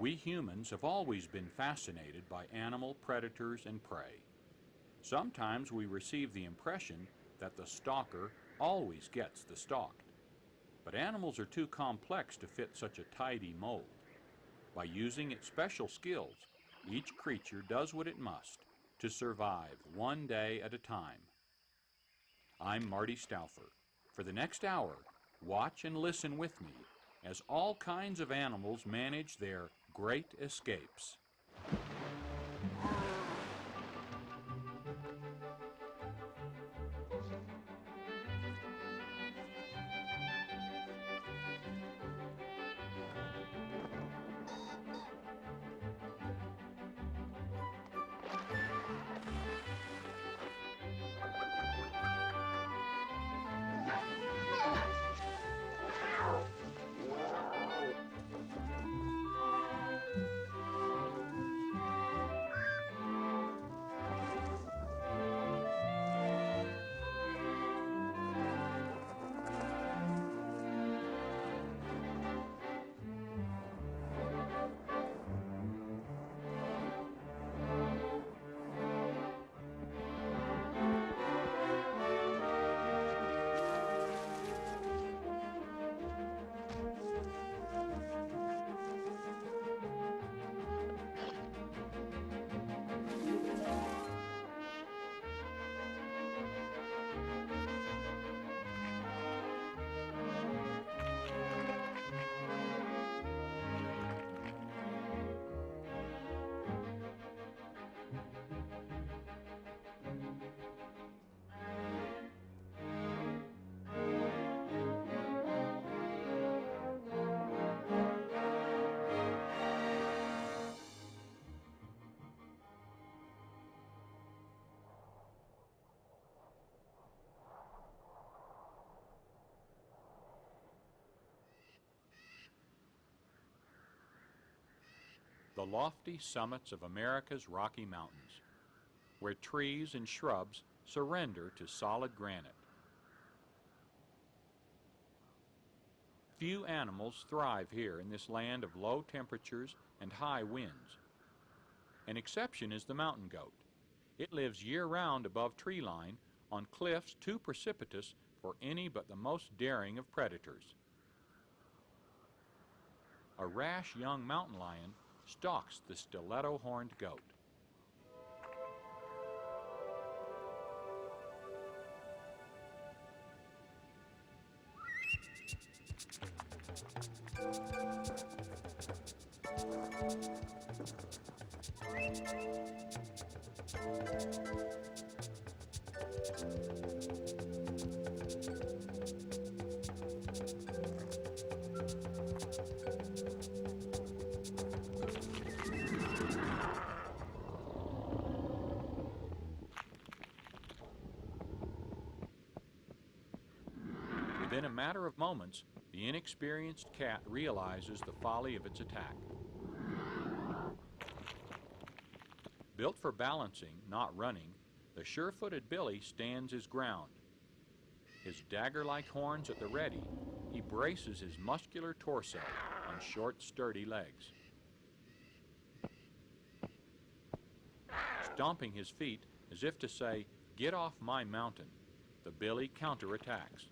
We humans have always been fascinated by animal predators and prey. Sometimes we receive the impression that the stalker always gets the stalked. But animals are too complex to fit such a tidy mold. By using its special skills, each creature does what it must to survive one day at a time. I'm Marty Stauffer. For the next hour, watch and listen with me as all kinds of animals manage their great escapes. The lofty summits of America's Rocky Mountains, where trees and shrubs surrender to solid granite. Few animals thrive here in this land of low temperatures and high winds. An exception is the mountain goat. It lives year-round above tree line on cliffs too precipitous for any but the most daring of predators. A rash young mountain lion stalks the stiletto-horned goat. Within a matter of moments, the inexperienced cat realizes the folly of its attack. Built for balancing, not running, the sure-footed Billy stands his ground. His dagger-like horns at the ready, he braces his muscular torso on short, sturdy legs. Stomping his feet as if to say, "Get off my mountain," the Billy counterattacks.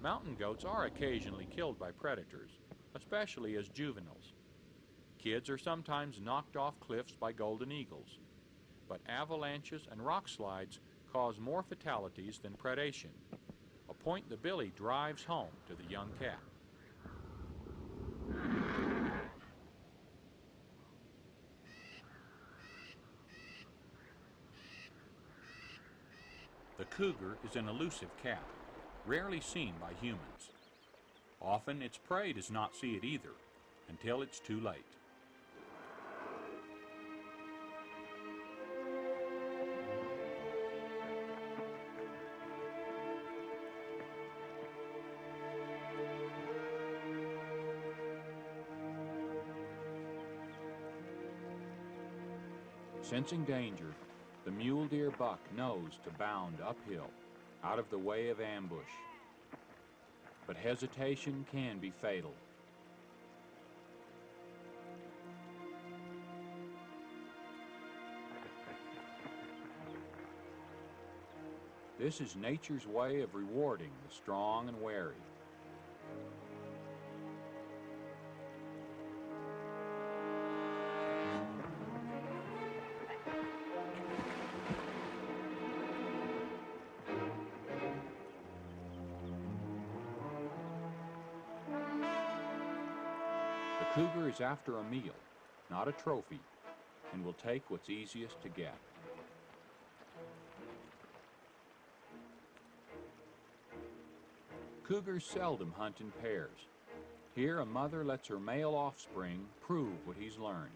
Mountain goats are occasionally killed by predators, especially as juveniles. Kids are sometimes knocked off cliffs by golden eagles, but avalanches and rock slides cause more fatalities than predation, a point the Billy drives home to the young cat. The cougar is an elusive cat, rarely seen by humans. Often its prey does not see it either, until it's too late. Sensing danger, the mule deer buck knows to bound uphill, out of the way of ambush. But hesitation can be fatal. This is nature's way of rewarding the strong and wary. The cougar is after a meal, not a trophy, and will take what's easiest to get. Cougars seldom hunt in pairs. Here a mother lets her male offspring prove what he's learned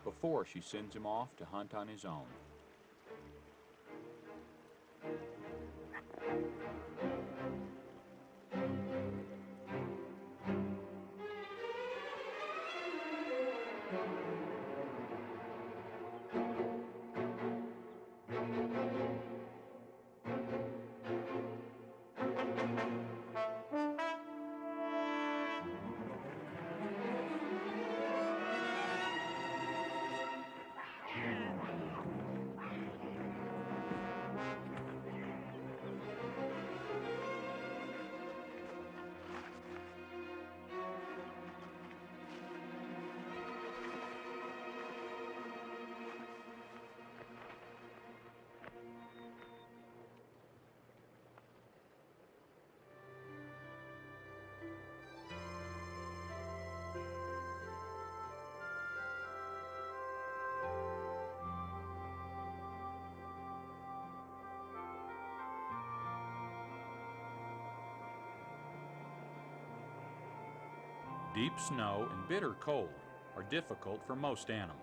before she sends him off to hunt on his own. Deep snow and bitter cold are difficult for most animals.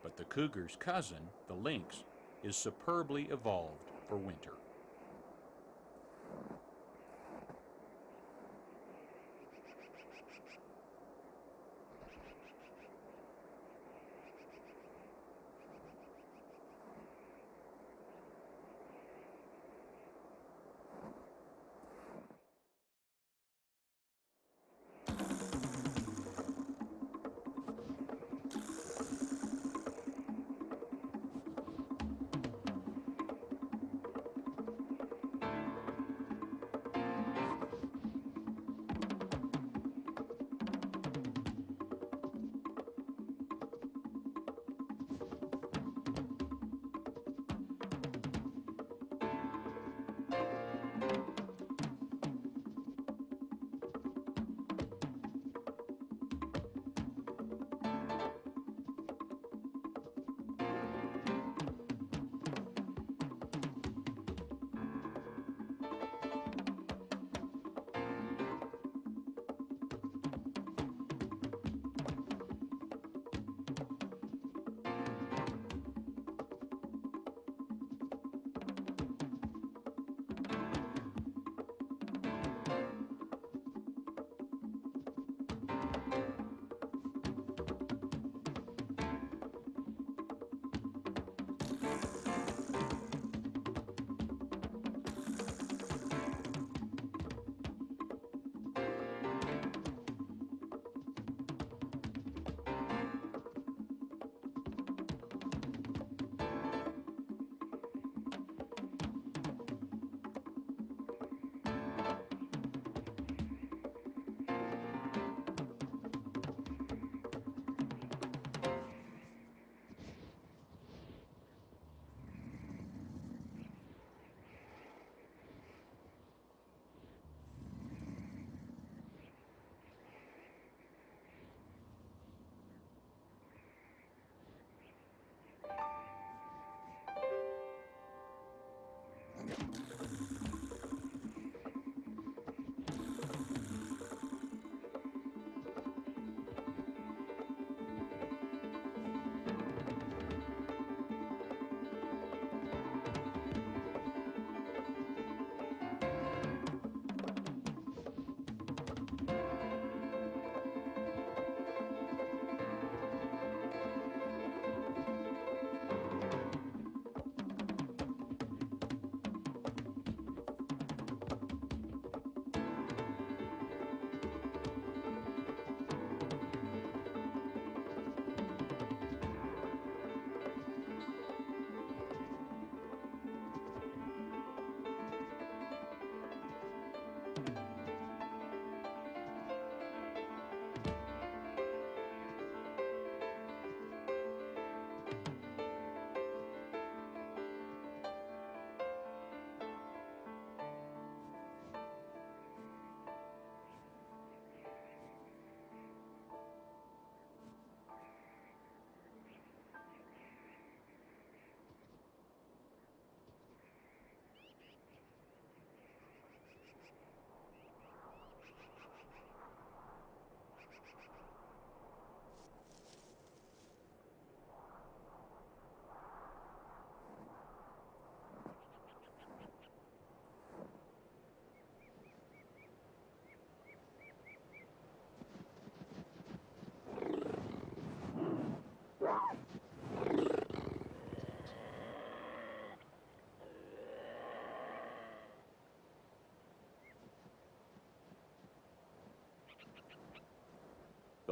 But the cougar's cousin, the lynx, is superbly evolved for winter.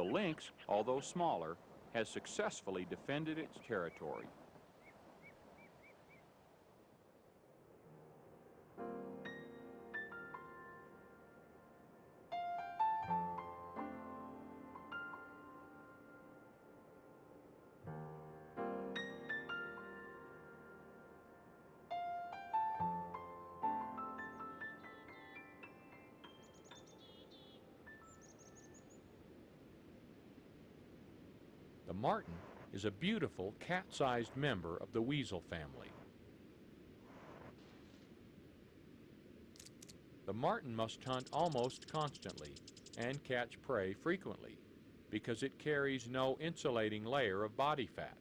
lynx, although smaller, has successfully defended its territory. The marten is a beautiful cat-sized member of the weasel family. The marten must hunt almost constantly and catch prey frequently because it carries no insulating layer of body fat.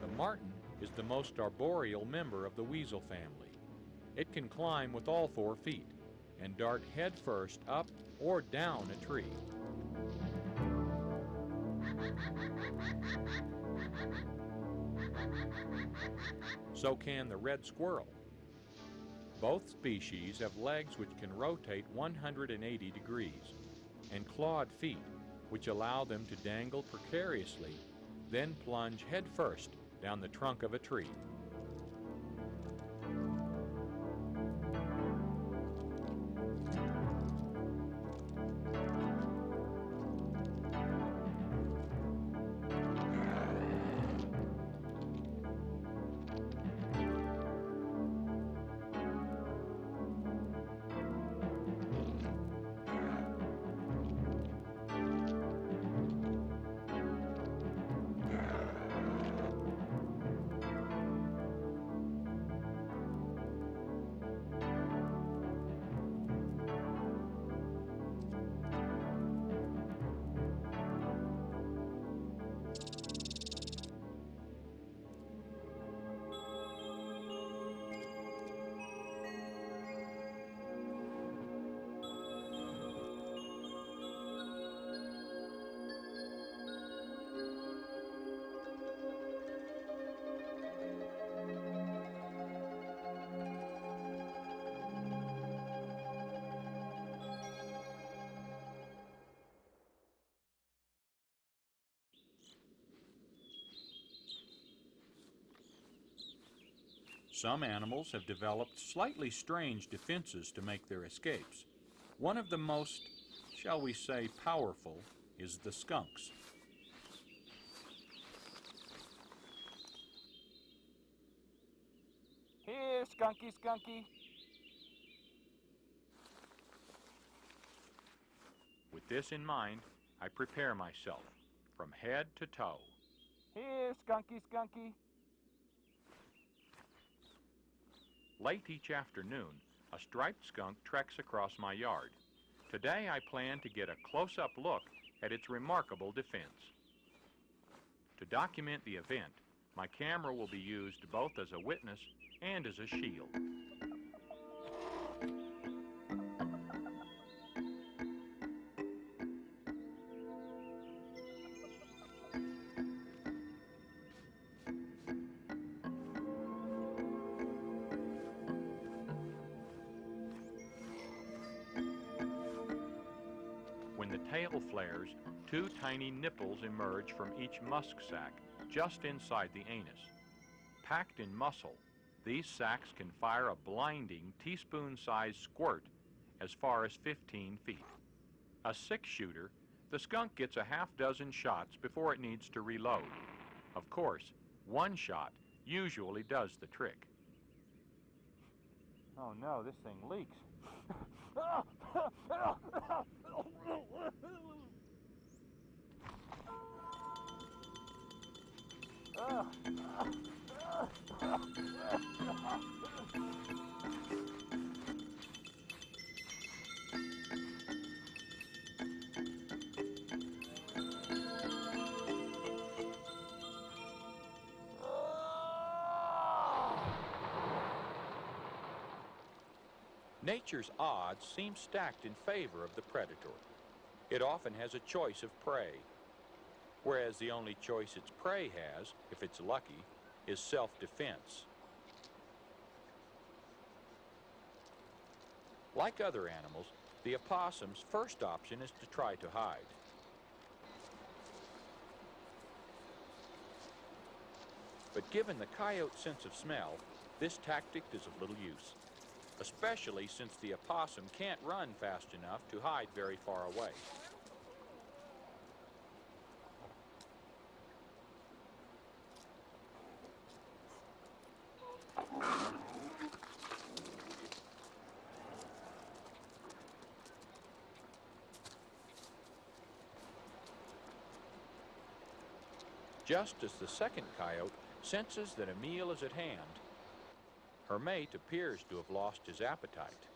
The marten is the most arboreal member of the weasel family. It can climb with all 4 feet and dart headfirst up or down a tree. So can the red squirrel. Both species have legs which can rotate 180 degrees and clawed feet which allow them to dangle precariously, then plunge headfirst down the trunk of a tree. Some animals have developed slightly strange defenses to make their escapes. One of the most, shall we say, powerful is the skunks. Here, skunky, skunky. With this in mind, I prepare myself from head to toe. Here, skunky, skunky. Late each afternoon, a striped skunk treks across my yard. Today I plan to get a close-up look at its remarkable defense. To document the event, my camera will be used both as a witness and as a shield. When the tail flares, 2 tiny nipples emerge from each musk sac, just inside the anus. Packed in muscle, these sacs can fire a blinding teaspoon-sized squirt as far as 15 feet. A 6-shooter, the skunk gets a half-dozen shots before it needs to reload. Of course, 1 shot usually does the trick. Oh no, this thing leaks. Nature's odds seem stacked in favor of the predator. It often has a choice of prey, whereas the only choice its prey has, if it's lucky, is self-defense. Like other animals, the opossum's first option is to try to hide. But given the coyote's sense of smell, this tactic is of little use, especially since the opossum can't run fast enough to hide very far away. Just as the second coyote senses that a meal is at hand, her mate appears to have lost his appetite.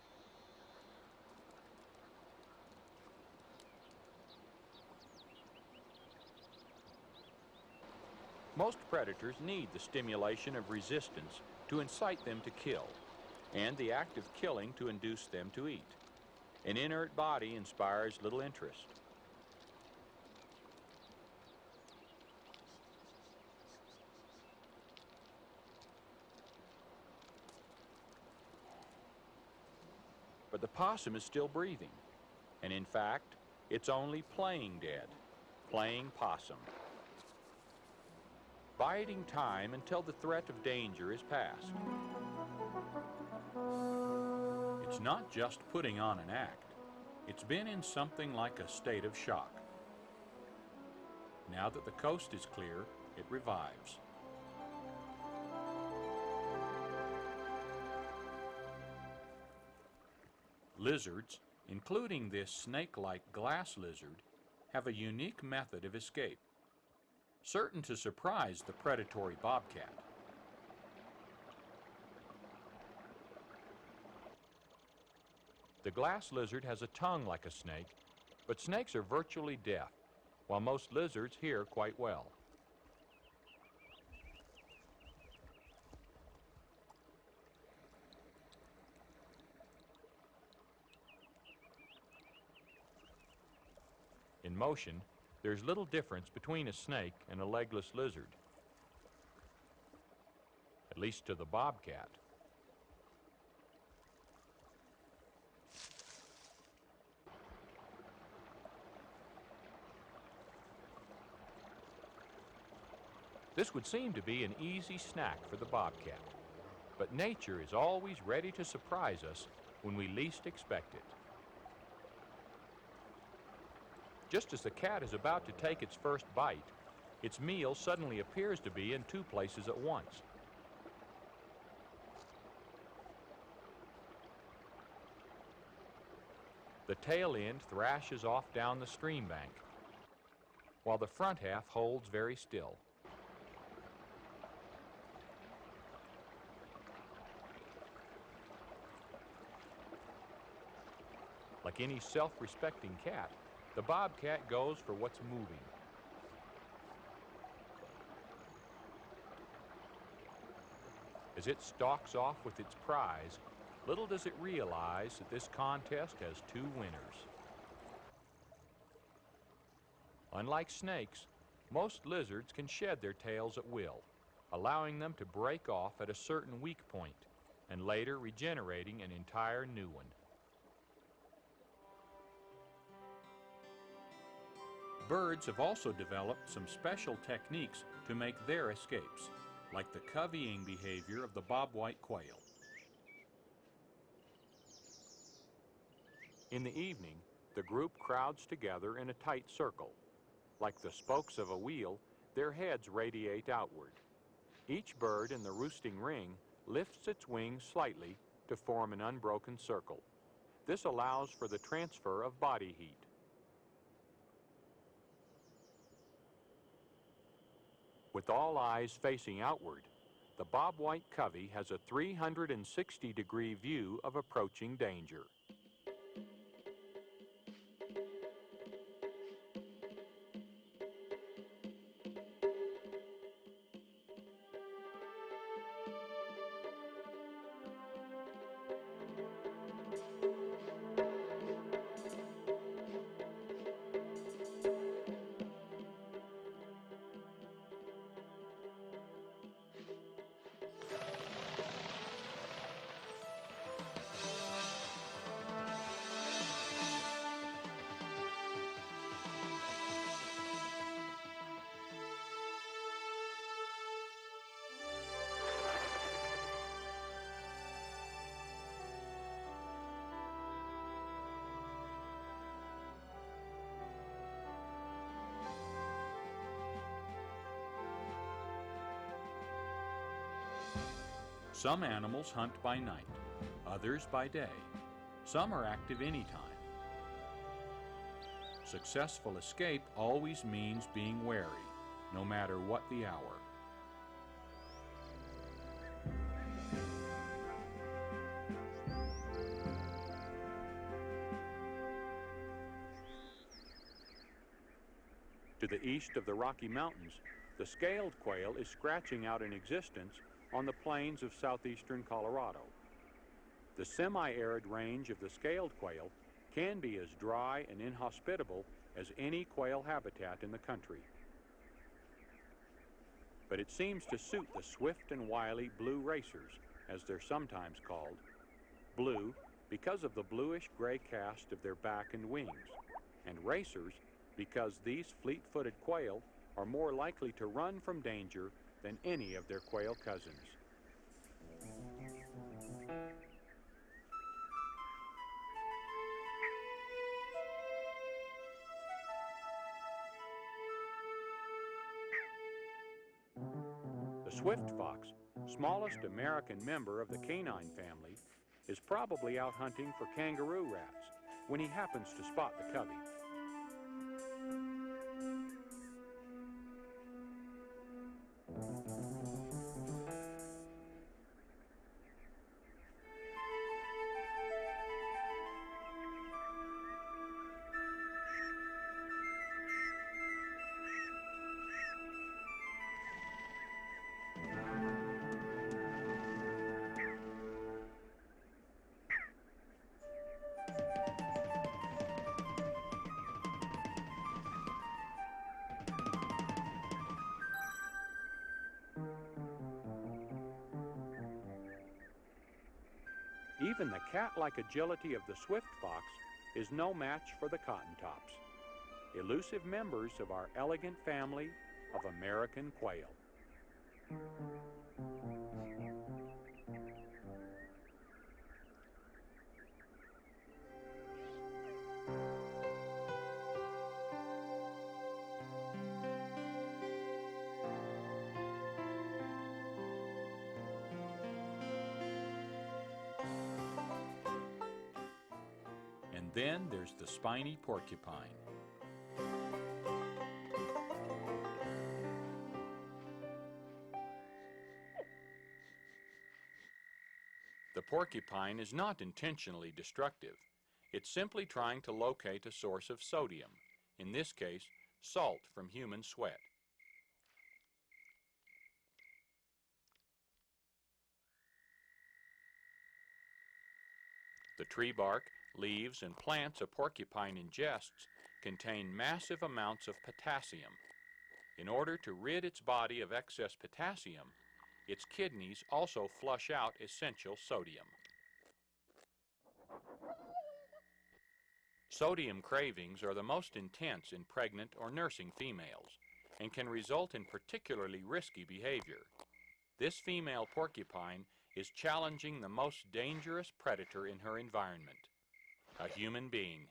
Most predators need the stimulation of resistance to incite them to kill, and the act of killing to induce them to eat. An inert body inspires little interest. But the possum is still breathing, and in fact, it's only playing dead, playing possum. Biding time until the threat of danger is past. It's not just putting on an act. It's been in something like a state of shock. Now that the coast is clear, it revives. Lizards, including this snake-like glass lizard, have a unique method of escape, certain to surprise the predatory bobcat. The glass lizard has a tongue like a snake, but snakes are virtually deaf, while most lizards hear quite well. In motion, there's little difference between a snake and a legless lizard, at least to the bobcat. This would seem to be an easy snack for the bobcat, but nature is always ready to surprise us when we least expect it. Just as the cat is about to take its first bite, its meal suddenly appears to be in two places at once. The tail end thrashes off down the stream bank, while the front half holds very still. Like any self-respecting cat, the bobcat goes for what's moving. As it stalks off with its prize, little does it realize that this contest has two winners. Unlike snakes, most lizards can shed their tails at will, allowing them to break off at a certain weak point, and later regenerating an entire new one. Birds have also developed some special techniques to make their escapes, like the covying behavior of the bobwhite quail. In the evening, the group crowds together in a tight circle. Like the spokes of a wheel, their heads radiate outward. Each bird in the roosting ring lifts its wings slightly to form an unbroken circle. This allows for the transfer of body heat. With all eyes facing outward, the bobwhite covey has a 360-degree view of approaching danger. Some animals hunt by night, others by day. Some are active anytime. Successful escape always means being wary, no matter what the hour. To the east of the Rocky Mountains, the scaled quail is scratching out an existence on the plains of southeastern Colorado. The semi-arid range of the scaled quail can be as dry and inhospitable as any quail habitat in the country. But it seems to suit the swift and wily blue racers, as they're sometimes called. Blue because of the bluish-gray cast of their back and wings, and racers because these fleet-footed quail are more likely to run from danger than any of their quail cousins. The swift fox, smallest American member of the canine family, is probably out hunting for kangaroo rats when he happens to spot the cubby. Even the cat-like agility of the swift fox is no match for the cottontops, elusive members of our elegant family of American quail. And then there's the spiny porcupine. The porcupine is not intentionally destructive. It's simply trying to locate a source of sodium, in this case, salt from human sweat. The tree bark, leaves, and plants a porcupine ingests contain massive amounts of potassium. In order to rid its body of excess potassium, its kidneys also flush out essential sodium. Sodium cravings are the most intense in pregnant or nursing females and can result in particularly risky behavior. This female porcupine is challenging the most dangerous predator in her environment, a human being.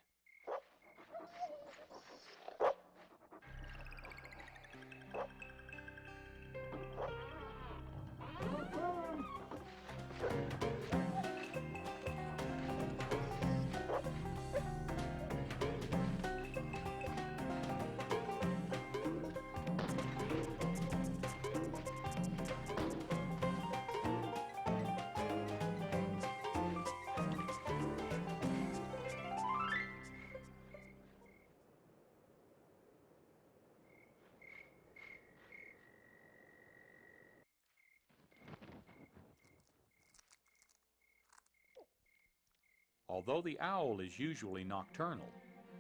Although the owl is usually nocturnal,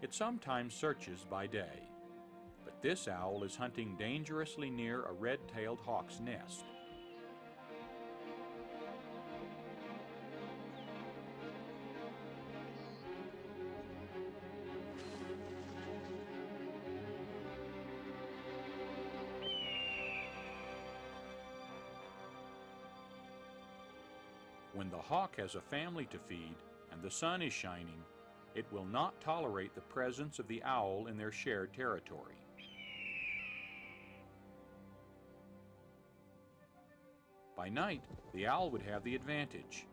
it sometimes searches by day. But this owl is hunting dangerously near a red-tailed hawk's nest. When the hawk has a family to feed and the sun is shining, it will not tolerate the presence of the owl in their shared territory. By night, the owl would have the advantage.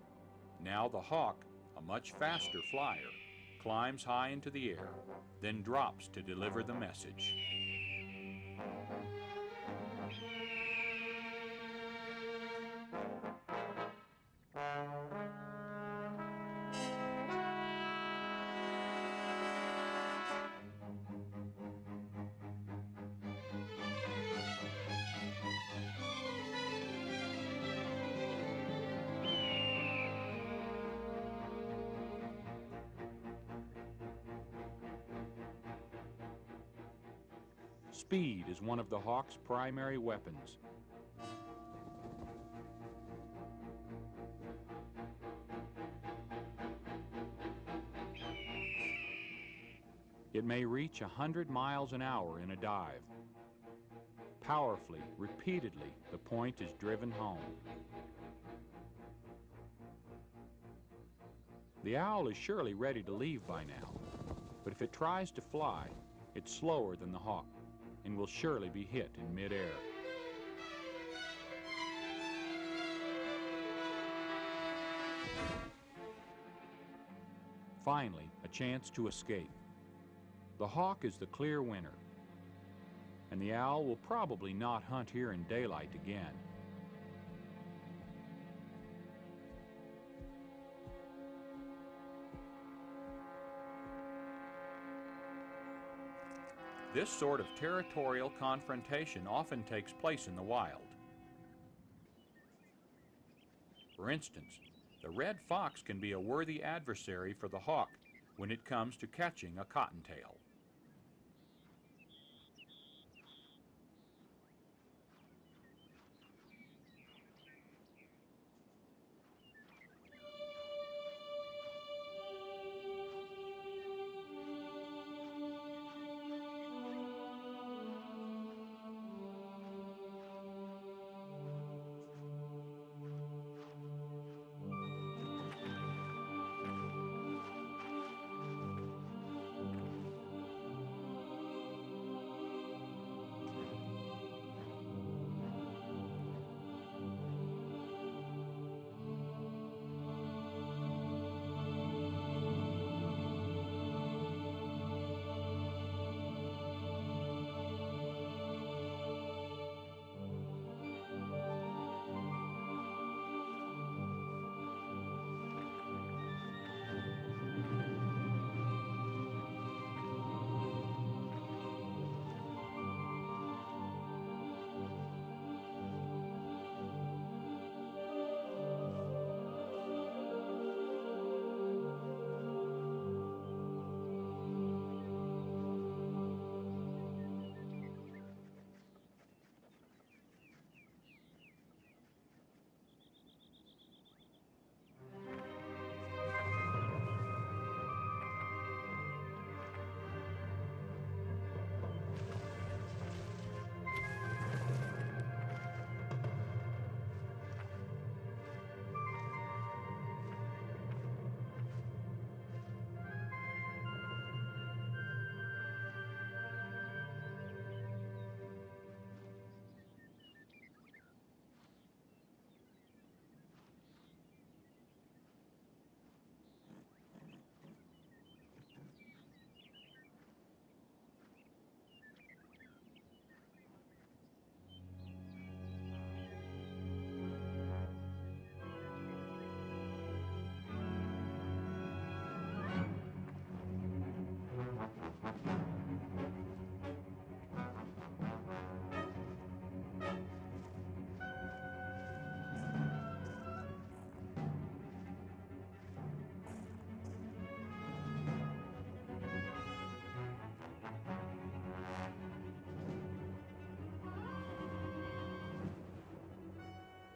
Now the hawk, a much faster flyer, climbs high into the air, then drops to deliver the message. Speed is one of the hawk's primary weapons. It may reach 100 miles an hour in a dive. Powerfully, repeatedly, the point is driven home. The owl is surely ready to leave by now, but if it tries to fly, it's slower than the hawk and will surely be hit in midair. Finally, a chance to escape. The hawk is the clear winner, and the owl will probably not hunt here in daylight again. This sort of territorial confrontation often takes place in the wild. For instance, the red fox can be a worthy adversary for the hawk when it comes to catching a cottontail.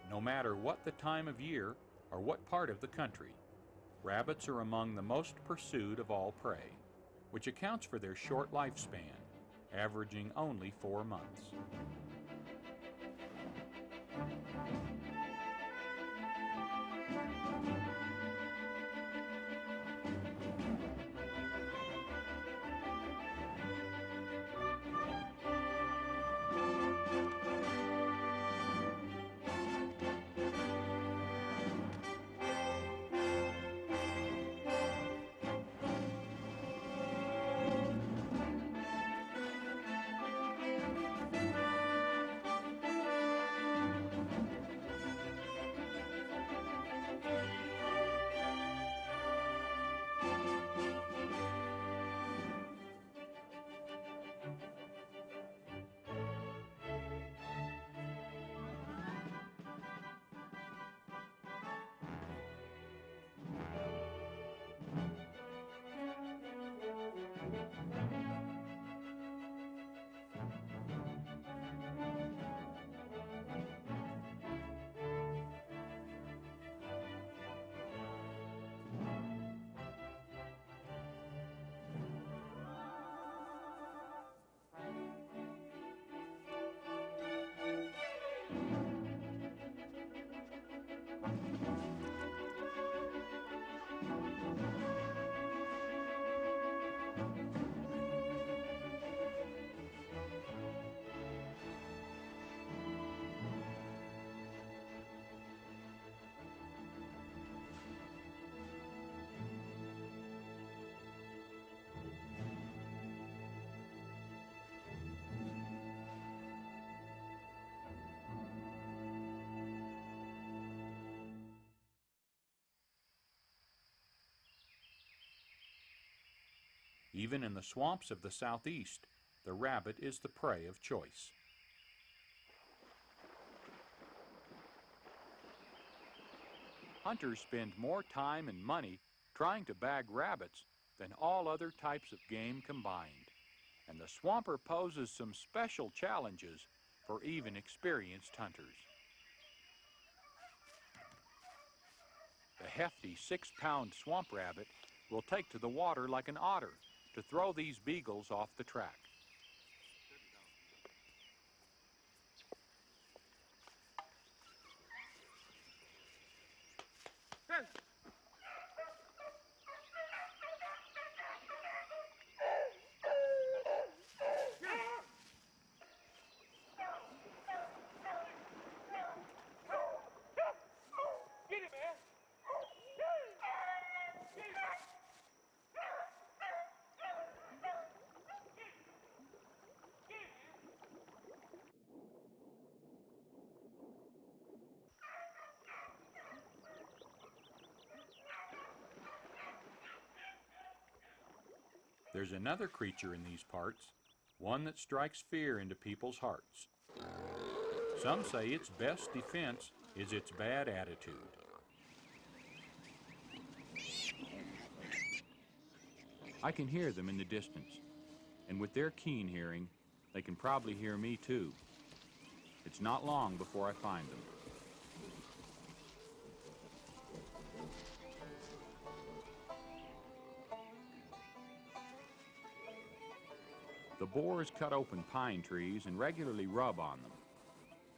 No matter what the time of year or what part of the country, rabbits are among the most pursued of all prey, which accounts for their short lifespan, averaging only 4 months. Even in the swamps of the southeast, the rabbit is the prey of choice. Hunters spend more time and money trying to bag rabbits than all other types of game combined, and the swamper poses some special challenges for even experienced hunters. The hefty 6-pound swamp rabbit will take to the water like an otter to throw these beagles off the track. There's another creature in these parts, one that strikes fear into people's hearts. Some say its best defense is its bad attitude. I can hear them in the distance, and with their keen hearing, they can probably hear me too. It's not long before I find them. The boars cut open pine trees and regularly rub on them.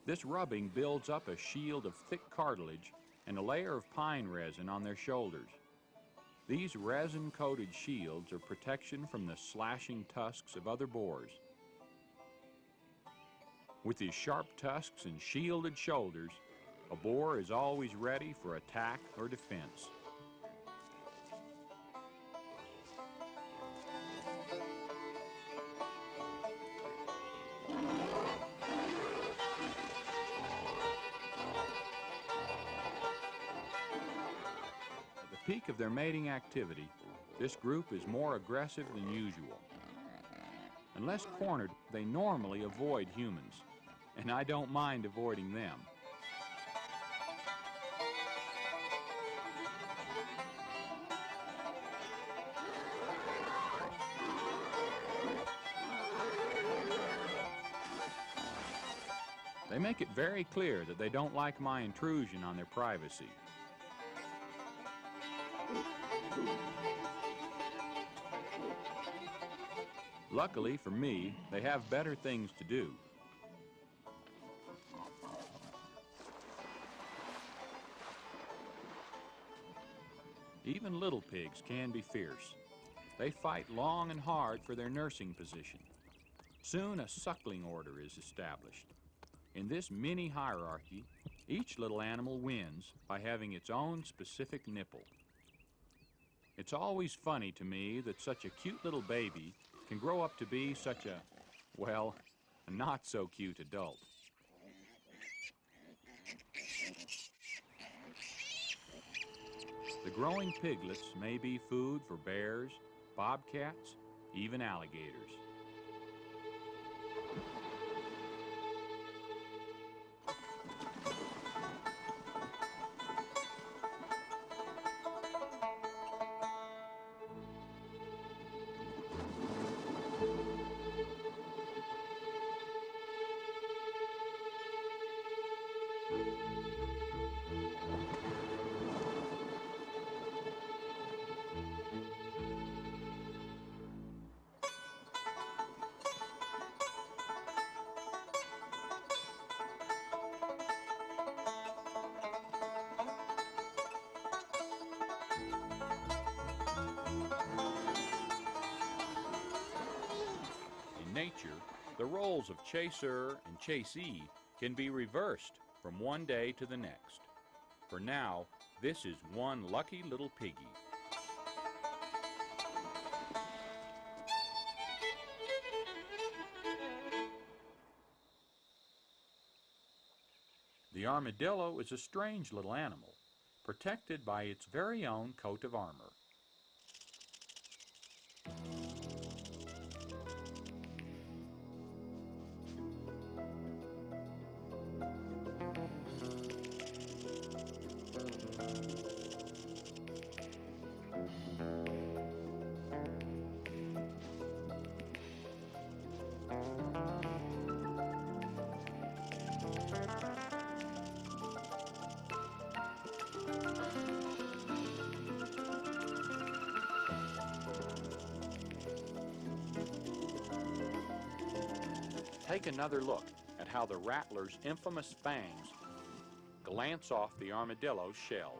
This rubbing builds up a shield of thick cartilage and a layer of pine resin on their shoulders. These resin-coated shields are protection from the slashing tusks of other boars. With his sharp tusks and shielded shoulders, a boar is always ready for attack or defense. At the peak of their mating activity, this group is more aggressive than usual. Unless cornered, they normally avoid humans, and I don't mind avoiding them. They make it very clear that they don't like my intrusion on their privacy. Luckily for me, they have better things to do. Even little pigs can be fierce. They fight long and hard for their nursing position. Soon a suckling order is established. In this mini hierarchy, each little animal wins by having its own specific nipple. It's always funny to me that such a cute little baby can grow up to be such a, well, a not so cute adult. The growing piglets may be food for bears, bobcats, even alligators. In nature, the roles of chaser and chasee can be reversed from one day to the next. For now, this is one lucky little piggy. The armadillo is a strange little animal, protected by its very own coat of armor. take another look at how the rattler's infamous fangs glance off the armadillo's shell.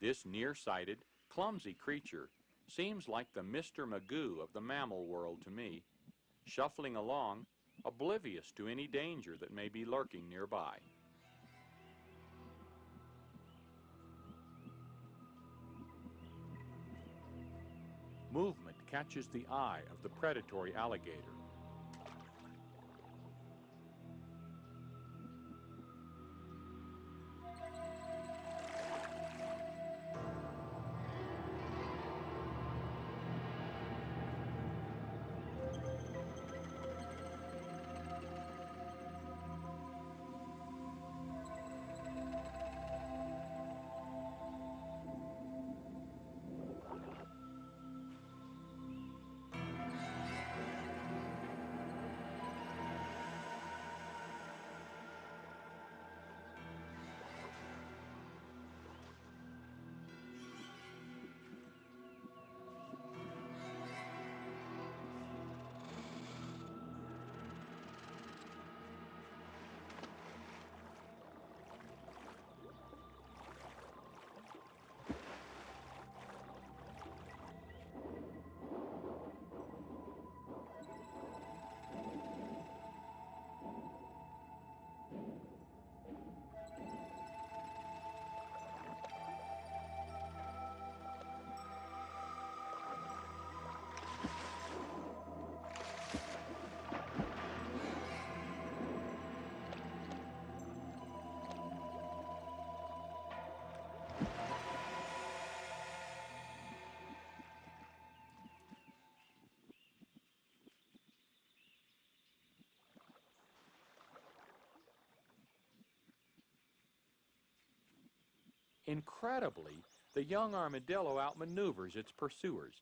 This nearsighted, clumsy creature seems like the Mr. Magoo of the mammal world to me, shuffling along, oblivious to any danger that may be lurking nearby. Movement catches the eye of the predatory alligator. Incredibly, the young armadillo outmaneuvers its pursuers.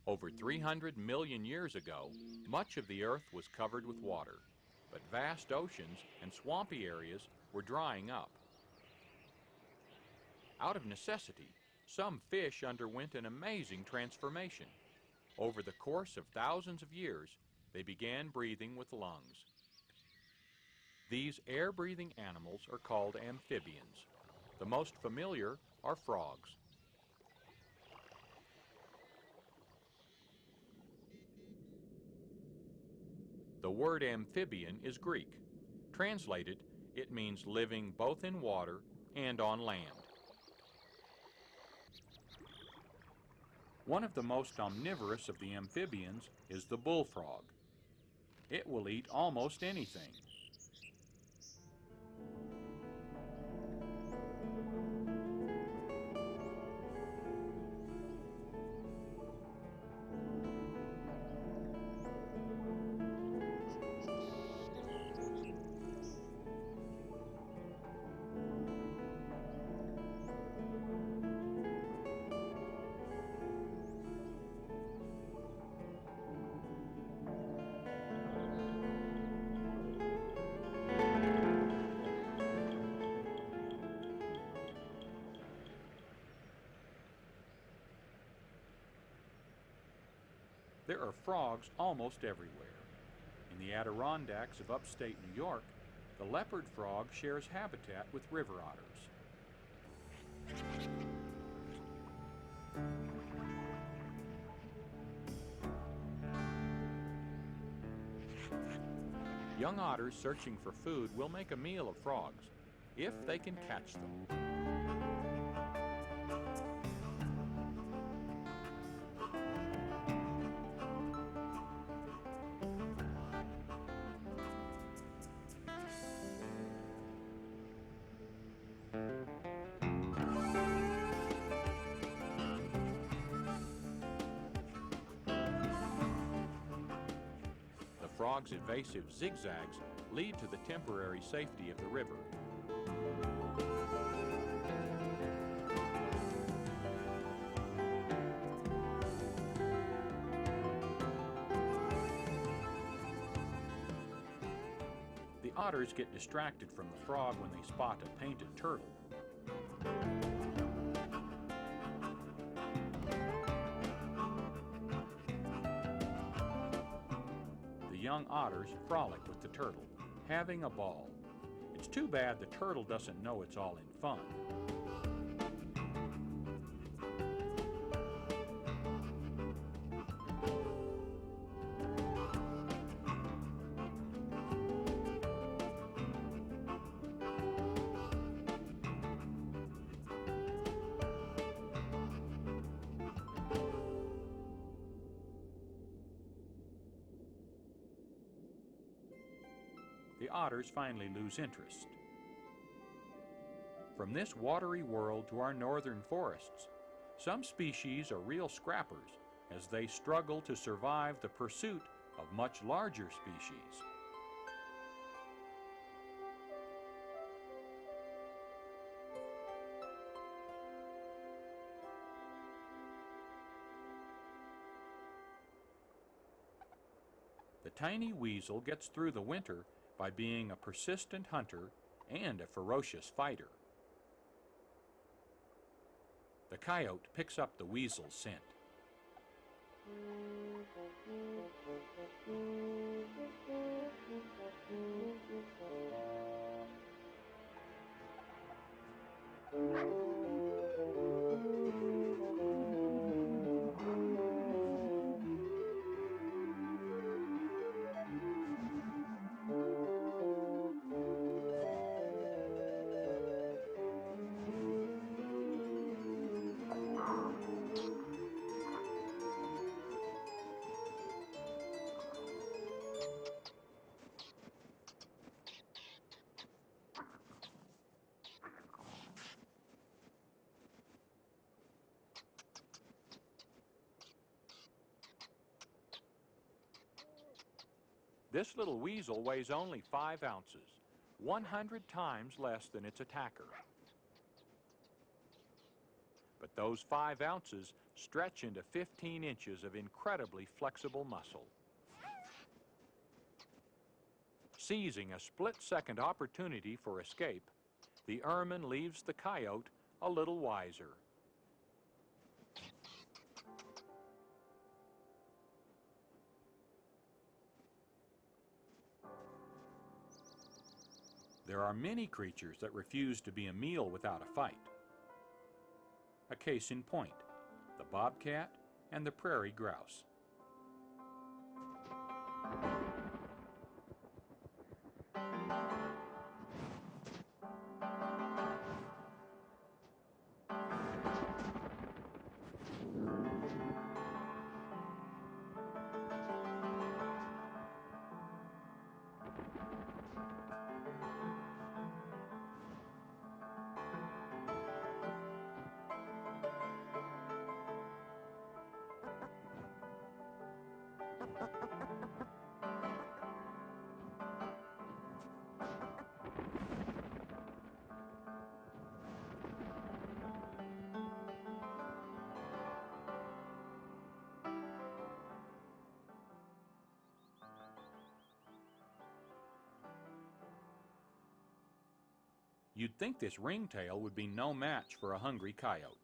Over 300 million years ago, much of the Earth was covered with water, but vast oceans and swampy areas were drying up. Out of necessity, some fish underwent an amazing transformation. Over the course of thousands of years, they began breathing with lungs. These air-breathing animals are called amphibians. The most familiar are frogs. The word amphibian is Greek. Translated, it means living both in water and on land. One of the most omnivorous of the amphibians is the bullfrog. It will eat almost anything. There are frogs almost everywhere. In the Adirondacks of upstate New York, the leopard frog shares habitat with river otters. Young otters searching for food will make a meal of frogs, if they can catch them. The frog's evasive zigzags lead to the temporary safety of the river. The otters get distracted from the frog when they spot a painted turtle. The young otters frolic with the turtle, having a ball. It's too bad the turtle doesn't know it's all in fun. The otters finally lose interest. From this watery world to our northern forests, some species are real scrappers as they struggle to survive the pursuit of much larger species. The tiny weasel gets through the winter by being a persistent hunter and a ferocious fighter. The coyote picks up the weasel's scent. This little weasel weighs only 5 ounces, 100 times less than its attacker. But those 5 ounces stretch into 15 inches of incredibly flexible muscle. Seizing a split-second opportunity for escape, the ermine leaves the coyote a little wiser. There are many creatures that refuse to be a meal without a fight. A case in point, the bobcat and the prairie grouse. You'd think this ringtail would be no match for a hungry coyote.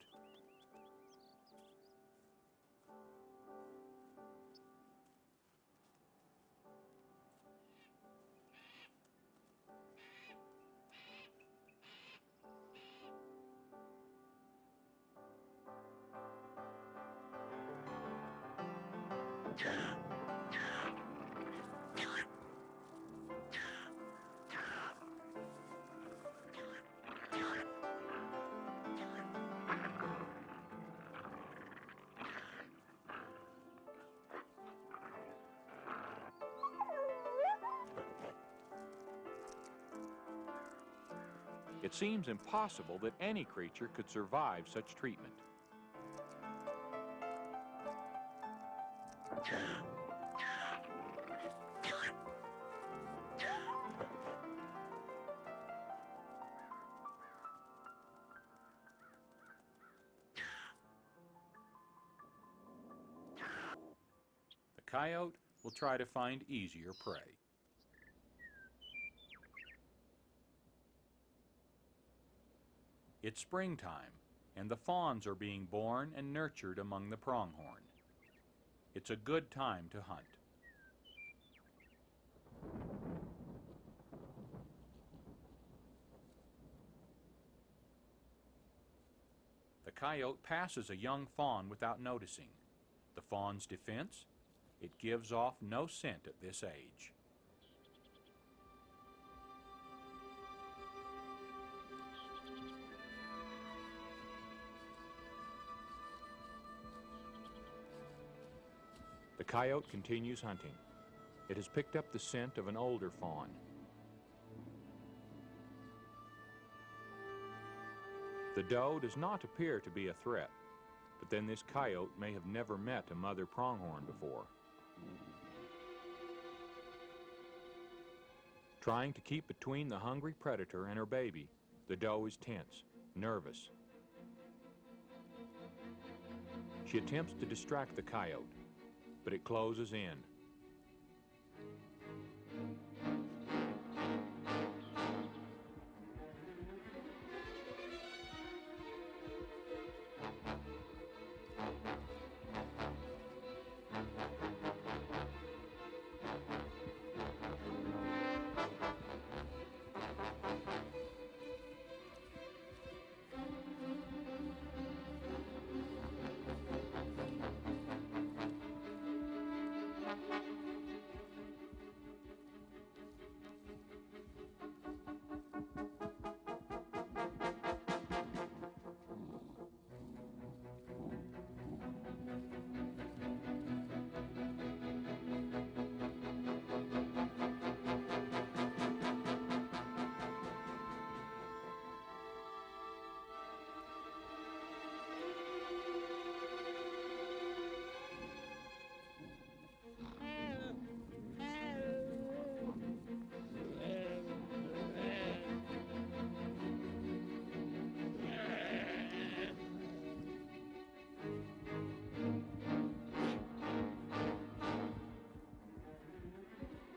It seems impossible that any creature could survive such treatment. The coyote will try to find easier prey. It's springtime, and the fawns are being born and nurtured among the pronghorn. It's a good time to hunt. The coyote passes a young fawn without noticing. The fawn's defense? It gives off no scent at this age. The coyote continues hunting. It has picked up the scent of an older fawn. The doe does not appear to be a threat, but then this coyote may have never met a mother pronghorn before. Trying to keep between the hungry predator and her baby, the doe is tense, nervous. She attempts to distract the coyote, but it closes in.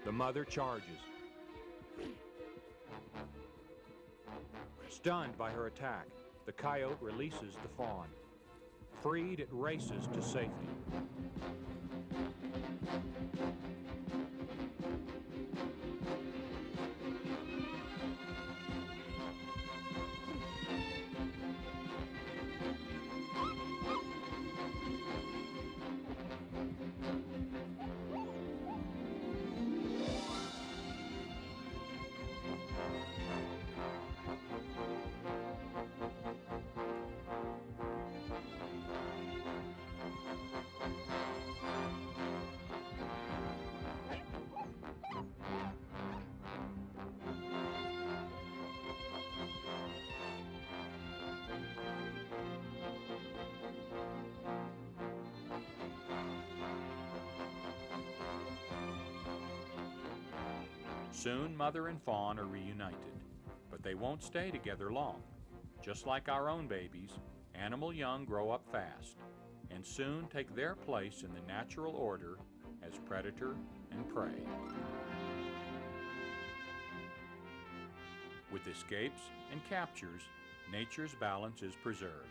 The mother charges. Stunned by her attack, the coyote releases the fawn. Freed, it races to safety. Soon, mother and fawn are reunited, but they won't stay together long. Just like our own babies, animal young grow up fast and soon take their place in the natural order as predator and prey. With escapes and captures, nature's balance is preserved.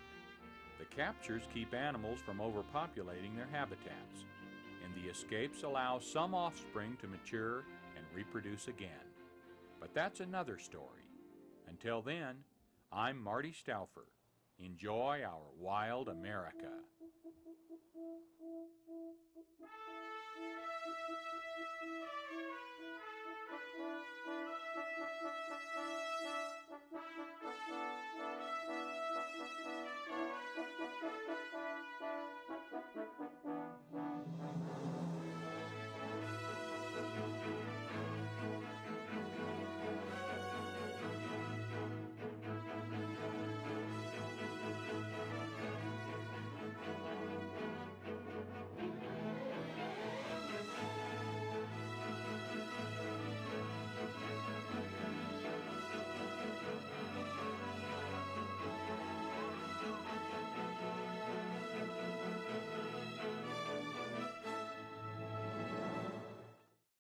The captures keep animals from overpopulating their habitats, and the escapes allow some offspring to mature and reproduce again. But that's another story. Until then, I'm Marty Stauffer. Enjoy our wild America.